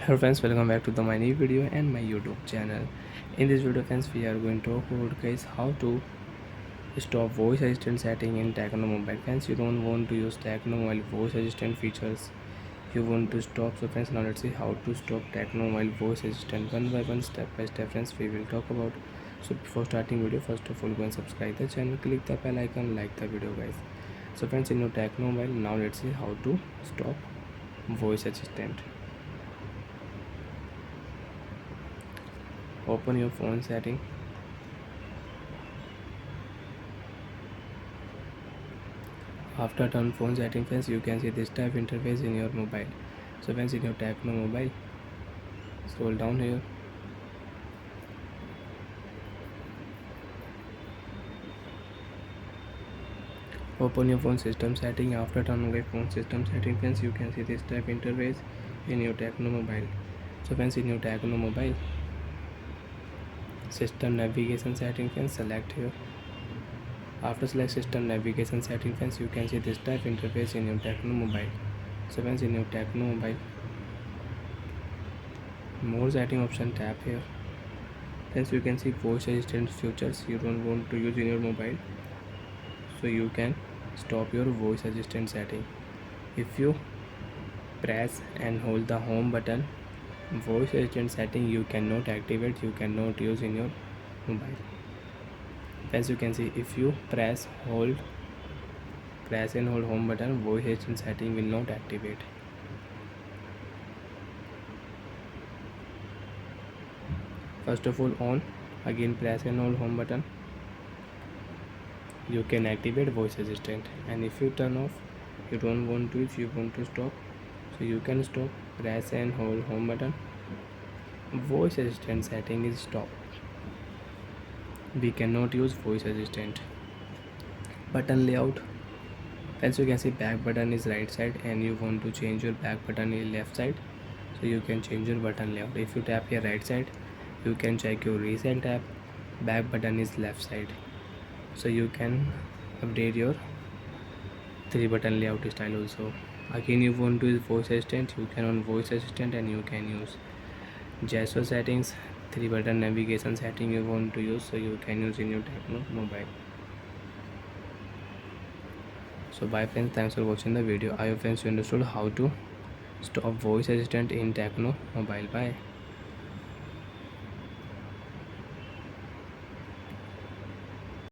Hello friends, welcome back to my new video and my YouTube channel. In this video friends, we are going to talk about guys how to stop voice assistant setting in Tecno mobile. Friends, you don't want to use Tecno mobile voice assistant features. You want to stop. So friends, now let's see how to stop Tecno mobile voice assistant one by one, step by step. Friends, we will talk about. So before starting video, first of all, go and subscribe the channel, click the bell icon, like the video guys. So friends, in your Tecno mobile, now let's see how to stop voice assistant. Open your phone setting. After turn phone setting friends, you can see this type interface in your mobile. So friends, in your Tecno mobile, scroll down here. Open your phone system setting. After turn on phone system setting friends, you can see this type interface in your Tecno mobile. So friends, in your Tecno mobile, system navigation setting friends, select here. After select system navigation setting friends, you can see this type interface in your Tecno mobile. So friends, in your Tecno mobile, more setting option, tap here. Friends, you can see voice assistant features you don't want to use in your mobile, so you can stop your voice assistant setting. If you press and hold the home button, voice assistant setting you cannot activate, you cannot use in your mobile. As you can see, if you press and hold home button, voice assistant setting will not activate. First of all, on, again press and hold home button, you can activate voice assistant. And if you turn off, you don't want to use, you want to stop, so you can stop, press and hold home button, voice assistant setting is stopped. We cannot use voice assistant. Button layout. As you can see, back button is right side and you want to change your back button is left side, so you can change your button layout. If you tap here right side, you can check your recent tab. Back button is left side, so you can update your 3 button layout style also. Again, you want to use voice assistant, you can on voice assistant and you can use gesture settings. 3 button navigation setting you want to use, so you can use in your Tecno mobile. So bye friends, thanks for watching the video. I hope friends you understood how to stop voice assistant in Tecno mobile. Bye.